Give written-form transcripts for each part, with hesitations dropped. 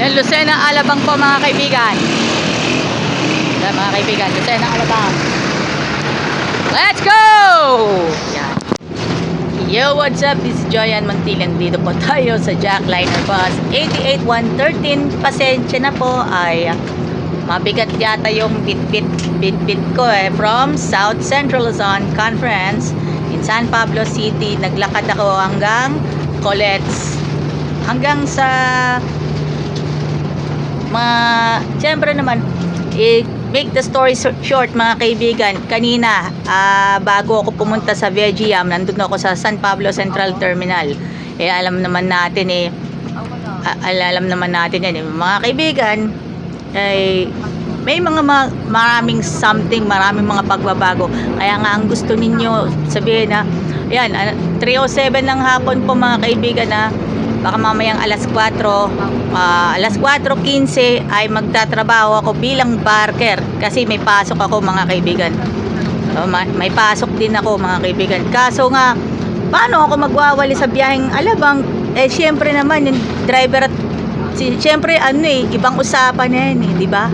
Yan, Lucena Alabang po mga kaibigan. Yan mga kaibigan, Lucena Alabang. Let's go! Yan. Yo, what's up? This is Joyan Mantilan. Dito po tayo sa Jackliner Bus 88113. Pasensya na po, ay mabigat yata yung bit ko from South Central Luzon Conference in San Pablo City. Naglakad ako hanggang Colettes, hanggang sa siyempre naman, make the story short mga kaibigan, kanina bago ako pumunta sa Vegiam, nandun ako sa San Pablo Central Terminal. Alam naman natin alam naman natin yan mga kaibigan, may maraming maraming mga pagbabago. Kaya nga ang gusto ninyo sabihin na yan, 3:07 ng hapon po mga kaibigan, baka mamayang alas 4:15 ay magtatrabaho ako bilang barker kasi may pasok ako mga kaibigan. May pasok din ako mga kaibigan. Kaso nga, paano ako magwawali sa biyaheng Alabang? Siyempre naman yung driver at siyempre ibang usapan na yan di ba?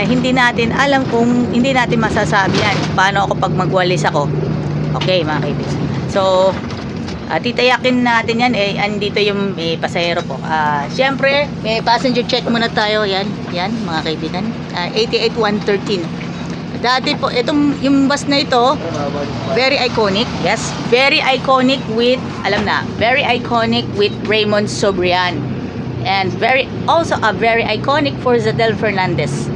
Hindi natin alam kung hindi natin masasabi yan. Paano ako pag magwalis ako? Okay mga kaibigan. So, titayakin natin yan andito yung pasahero po. Siyempre may passenger check muna tayo. Yan mga kaibigan, 88113. Dati po yung bus na ito, very iconic. Yes, very iconic with very iconic with Raymond Sobrian, and very iconic for Zadel Fernandez.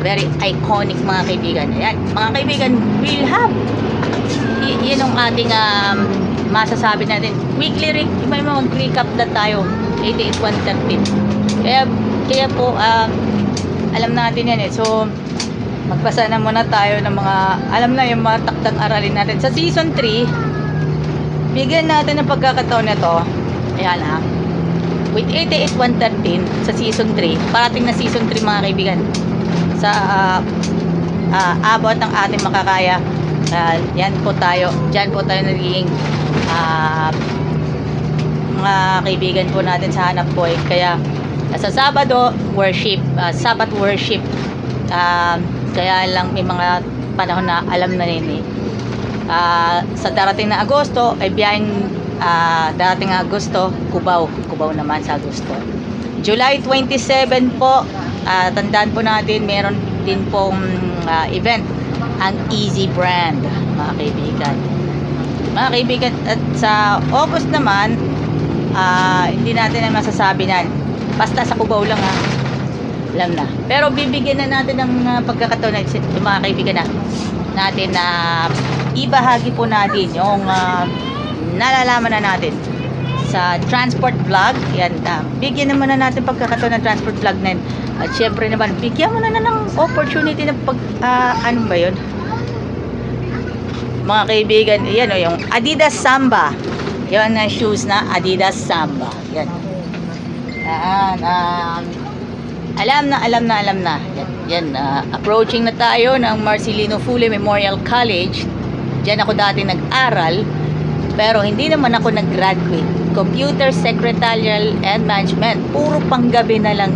Very iconic mga kaibigan. Ayan mga kaibigan, we'll have yun ang ating masasabi natin. Weekly may mga recap na tayo 88113. Kaya po alam natin yan So magbasa na muna tayo ng mga yung mga takdang aralin natin sa season 3. Bigyan natin ng pagkakataon na to. Ayan with 88113 sa season 3, parating na season 3 mga kaibigan, sa abot ng ating makakaya. Diyan po tayo nagiging mga kaibigan po natin sa hanap buhay. Kaya sa Sabado worship, Sabbath worship, kaya lang may mga panahon na alam na rin sa darating na Agosto ay biyaheng darating na Agosto, Cubao naman sa Agosto. July 27 po, tandaan po natin, meron din pong event ang Easy Brand mga kaibigan. At sa August naman, hindi natin na masasabi na basta sa Cubao lang alam na, pero bibigyan na natin ng pagkakataon na mga kaibigan natin na ibahagi po natin yung nalalaman na natin sa transport vlog. Yan, bigyan naman na natin pagkakataon ng transport vlog na yun. At syempre naman, bigyan mo na ng opportunity na ano ba yun? Mga kaibigan, yan yung Adidas Samba. Yan na shoes na Adidas Samba. Yan. Alam na. Yan, approaching na tayo ng Marcelino Fule Memorial College. Diyan ako dati nag-aral, pero hindi naman ako nag-graduate. Computer Secretarial and Management. Puro panggabi na lang.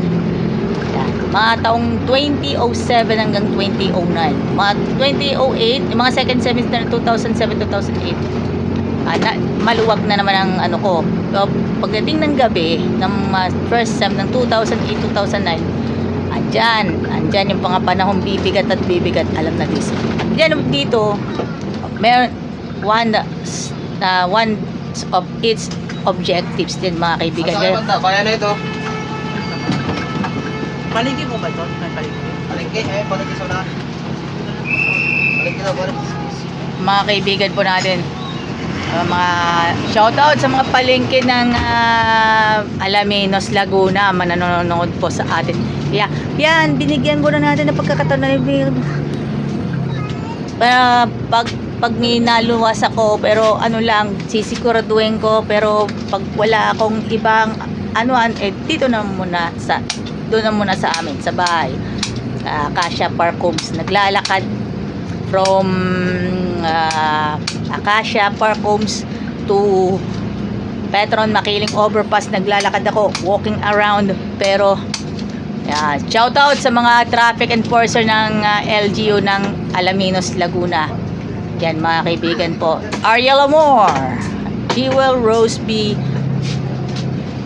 Mga taong 2007 hanggang 2009, mga 2008, yung mga second semester 2007-2008, maluwag na naman ang ko. So, pagdating ng gabi ng first sem ng 2008-2009, andyan yung mga panahong bibigat, alam na this. Dito meron one of its objectives din mga kaibigan. Kaya na ito. Palengke mo ba ito? Palengke sa unahan. Palengke na ba? Mga kaibigan po natin, mga shoutout sa mga palengke ng Alaminos, Laguna, mananonood po sa atin. Yan, binigyan po na natin ng pagkakataon na pag may naluwas ako, pero sisiguraduhin ko, pero pag wala akong ibang dito na muna sa amin sa bahay, Acacia Park Homes. Naglalakad from Acacia Park Homes to Petron Makiling Overpass naglalakad ako, walking around. Pero yeah, shout out sa mga traffic enforcer ng LGU ng Alaminos, Laguna. Yan mga kaibigan po. Ariel Amor, Jewel Rose B.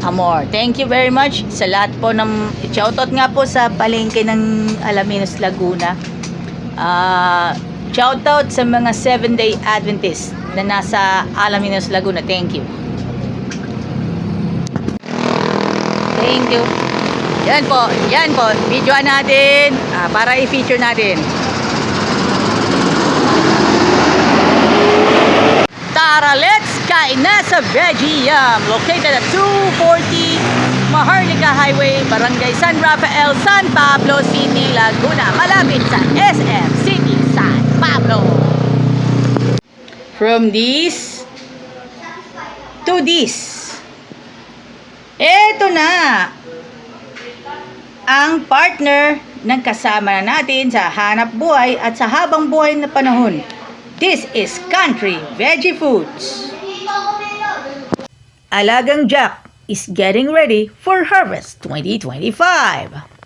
Amor. Thank you very much sa lahat po ng shoutout nga po sa palengke ng Alaminos, Laguna. Shoutout sa mga 7-day Adventists na nasa Alaminos, Laguna. Thank you. Thank you. Yan po. Videoan natin para i-feature natin. Tara, let's kain na sa Veggie Yum, located at 240 Maharlika Highway, Barangay San Rafael, San Pablo City, Laguna, malapit sa SM City, San Pablo. From this to this, eto na ang partner ng kasama na natin sa hanap buhay at sa habang buhay na panahon. This is Country Veggie Foods. Alagang Jack is getting ready for Harvest 2025.